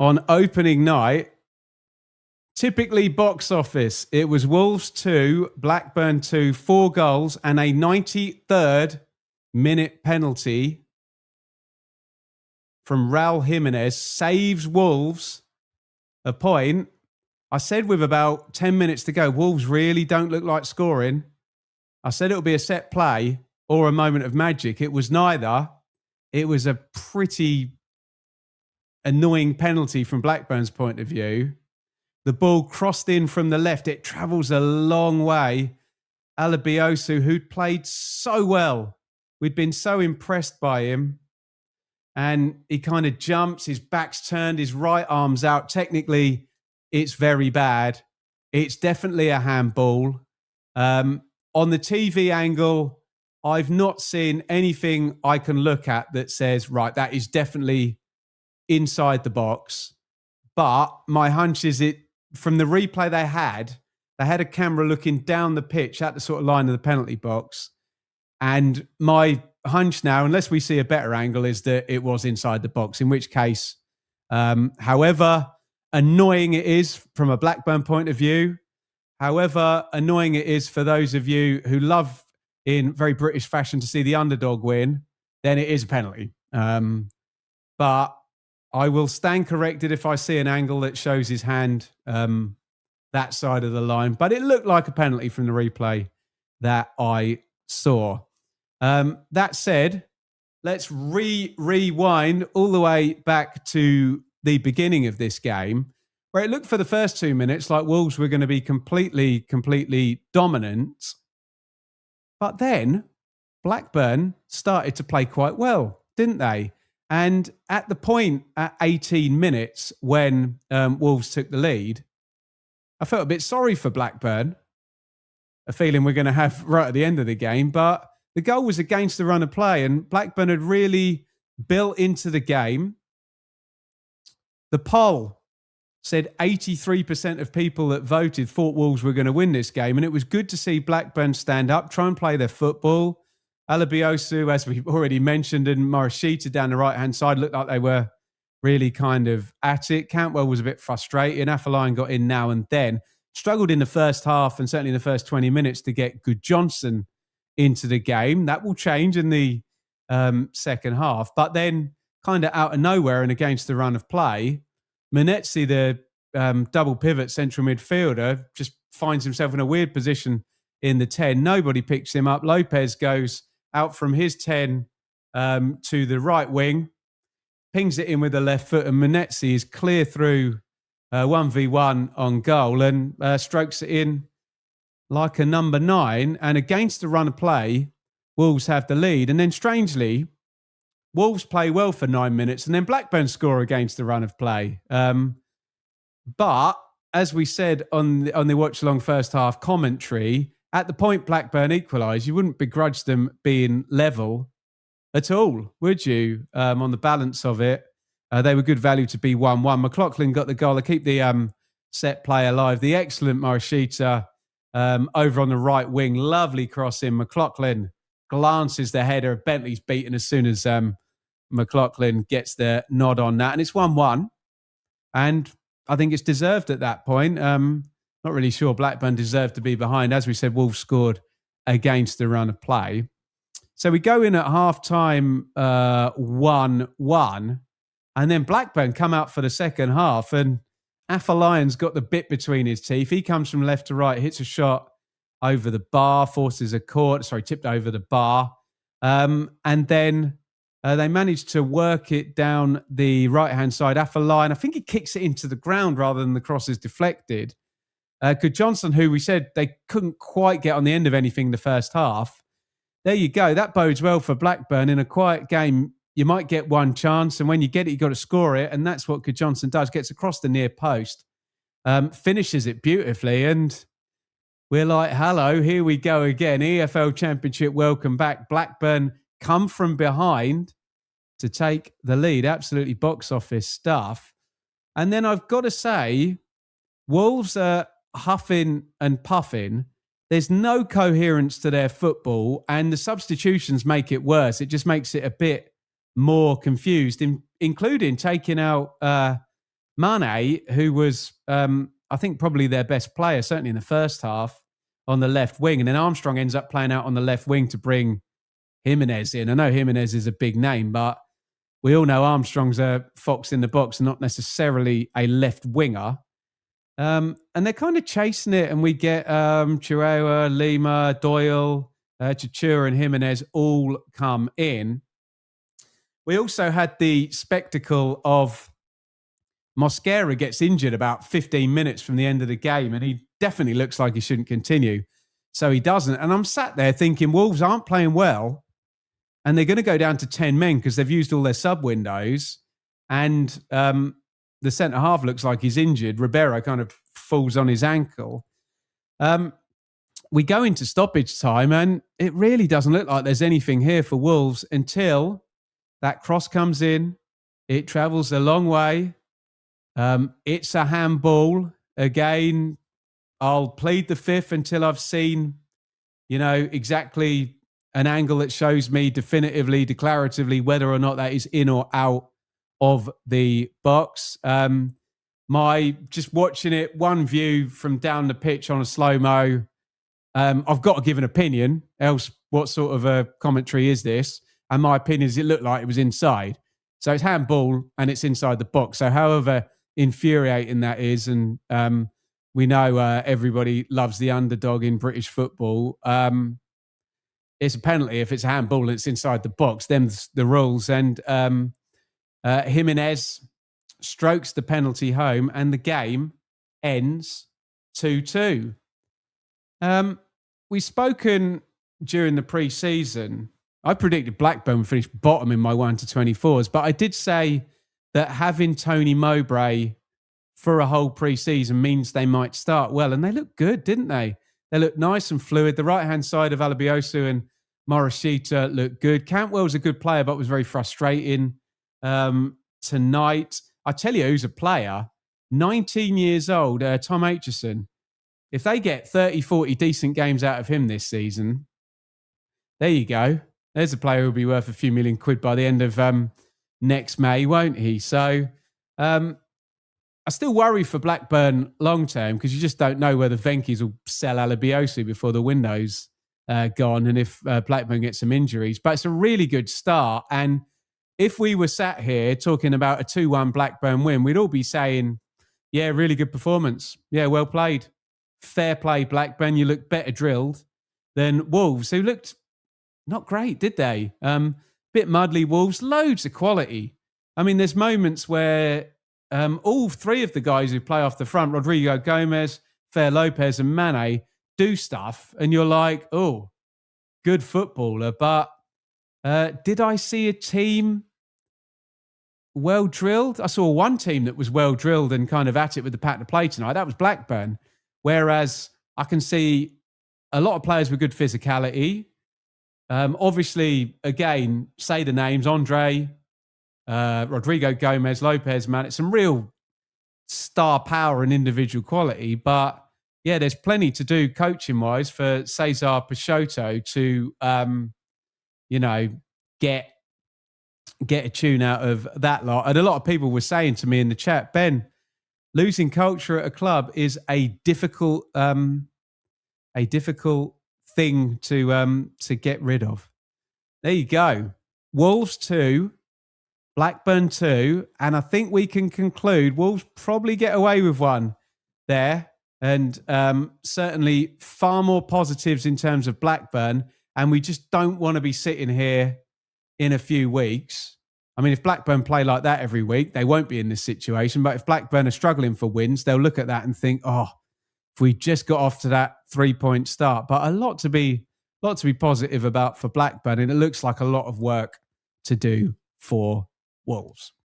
on opening night. Typically box office, it was Wolves 2, Blackburn 2, 4 goals and a 93rd minute penalty from Raul Jimenez saves Wolves a point. I said with about 10 minutes to go, Wolves really don't look like scoring. I said it would be a set play or a moment of magic. It was neither. It was a pretty annoying penalty from Blackburn's point of view. The ball crossed in from the left. It travels a long way. Alabiosu, who'd played so well. We'd been so impressed by him. And he kind of jumps, his back's turned, his right arm's out. Technically, it's very bad. It's definitely a handball. On the TV angle, I've not seen anything I can look at that says, right, that is definitely inside the box. But my hunch is from the replay they had a camera looking down the pitch at the sort of line of the penalty box. And my hunch now, unless we see a better angle, is that it was inside the box, in which case, however annoying it is from a Blackburn point of view, however annoying it is for those of you who love in very British fashion to see the underdog win, then it is a penalty. But I will stand corrected if I see an angle that shows his hand that side of the line. But it looked like a penalty from the replay that I saw. That said, let's rewind all the way back to the beginning of this game, where it looked for the first 2 minutes like Wolves were going to be completely dominant. But then Blackburn started to play quite well, didn't they? And at the point at 18 minutes when Wolves took the lead, I felt a bit sorry for Blackburn, a feeling we're going to have right at the end of the game. But the goal was against the run of play, and Blackburn had really built into the game. The poll said 83% of people that voted thought Wolves were going to win this game, and it was good to see Blackburn stand up, try and play their football. Alabiosu, as we've already mentioned, and Morishita down the right-hand side looked like they were really kind of at it. Cantwell was a bit frustrated. Afolayan got in now and then. Struggled in the first half and certainly in the first 20 minutes to get Good Johnson into the game. That will change in the second half. But then kind of out of nowhere and against the run of play, Manetzi, the double pivot central midfielder, just finds himself in a weird position in the 10. Nobody picks him up. Lopez goes out from his 10 to the right wing, pings it in with the left foot, and Manetzi is clear through 1v1 on goal and strokes it in like a number 9. And against the run of play, Wolves have the lead. And then strangely, Wolves play well for 9 minutes and then Blackburn score against the run of play. But as we said on the watch-along first half commentary, at the point Blackburn equalised, you wouldn't begrudge them being level at all, would you, on the balance of it? They were good value to be 1-1. McLaughlin got the goal to keep the set play alive. The excellent Morishita over on the right wing. Lovely cross in. McLaughlin glances the header. Bentley's beaten as soon as McLaughlin gets the nod on that. And it's 1-1. And I think it's deserved at that point. Not really sure Blackburn deserved to be behind. As we said, Wolves scored against the run of play. So we go in at half-time 1-1. And then Blackburn come out for the second half. And Afolayan's got the bit between his teeth. He comes from left to right, hits a shot over the bar, forces a tipped over the bar. And then they managed to work it down the right-hand side. Afolayan, I think he kicks it into the ground rather than the cross is deflected. Good Johnson, who we said they couldn't quite get on the end of anything in the first half. There you go. That bodes well for Blackburn. In a quiet game, you might get one chance, and when you get it, you've got to score it, and that's what Good Johnson does. Gets across the near post, finishes it beautifully, and we're like, hello, here we go again. EFL Championship, welcome back. Blackburn come from behind to take the lead. Absolutely box office stuff. And then I've got to say, Wolves are huffing and puffing. There's no coherence to their football, and the substitutions make it worse. It just makes it a bit more confused, including taking out Mane, who was, I think, probably their best player, certainly in the first half, on the left wing. And then Armstrong ends up playing out on the left wing to bring Jimenez in. I know Jimenez is a big name, but we all know Armstrong's a fox in the box and not necessarily a left winger. And they're kind of chasing it, and we get Chihuahua, Lima, Doyle, Chichura, and Jimenez all come in. We also had the spectacle of Mosquera gets injured about 15 minutes from the end of the game, and he definitely looks like he shouldn't continue. So he doesn't. And I'm sat there thinking Wolves aren't playing well, and they're going to go down to 10 men because they've used all their sub windows. And the centre half looks like he's injured. Ribeiro kind of falls on his ankle. We go into stoppage time, and it really doesn't look like there's anything here for Wolves until that cross comes in. It travels a long way. It's a handball. Again, I'll plead the fifth until I've seen, exactly an angle that shows me definitively, declaratively, whether or not that is in or out of the box. Just watching it, one view from down the pitch on a slow-mo, I've got to give an opinion, else what sort of a commentary is this? And my opinion is it looked like it was inside. So it's handball and it's inside the box. So however infuriating that is, and we know everybody loves the underdog in British football, it's a penalty if it's a handball and it's inside the box. Them's the rules. And Jimenez strokes the penalty home and the game ends 2-2. We've spoken during the pre-season. I predicted Blackburn would finish bottom in my 1 to 24s, but I did say that having Tony Mowbray for a whole pre-season means they might start well, and they look good, didn't they? They look nice and fluid. The right-hand side of Alabiosu and Morishita look good. Cantwell's a good player, but was very frustrating tonight. I tell you who's a player, 19 years old, Tom Aitchison. If they get 30, 40 decent games out of him this season, there you go. There's a player who'll be worth a few million quid by the end of next May, won't he? So I still worry for Blackburn long term because you just don't know whether Venkis will sell Alabiosu before the window's gone and if Blackburn gets some injuries. But it's a really good start. And if we were sat here talking about a 2-1 Blackburn win, we'd all be saying, yeah, really good performance. Yeah, well played. Fair play, Blackburn. You look better drilled than Wolves, who looked not great, did they? Bit muddly. Wolves, loads of quality. I mean, there's moments where all three of the guys who play off the front, Rodrigo Gomez, Fer Lopez and Mane, do stuff. And you're like, oh, good footballer. But did I see a team well drilled? I saw one team that was well drilled and kind of at it with the pattern of play tonight. That was Blackburn. Whereas I can see a lot of players with good physicality. Obviously, again, say the names, Andre, Rodrigo Gomez, Lopez, man, it's some real star power and individual quality. But yeah, there's plenty to do coaching-wise for Cesar Peixoto to, get a tune out of that lot. And a lot of people were saying to me in the chat, Ben, losing culture at a club is a difficult thing to get rid of. There you go. Wolves 2, Blackburn 2, and I think we can conclude Wolves probably get away with one there, and certainly far more positives in terms of Blackburn, and we just don't want to be sitting here in a few weeks. I mean, if Blackburn play like that every week, they won't be in this situation, but if Blackburn are struggling for wins, they'll look at that and think, oh, if we just got off to that 3-point start. But a lot to be positive about for Blackburn, and it looks like a lot of work to do for Wolves.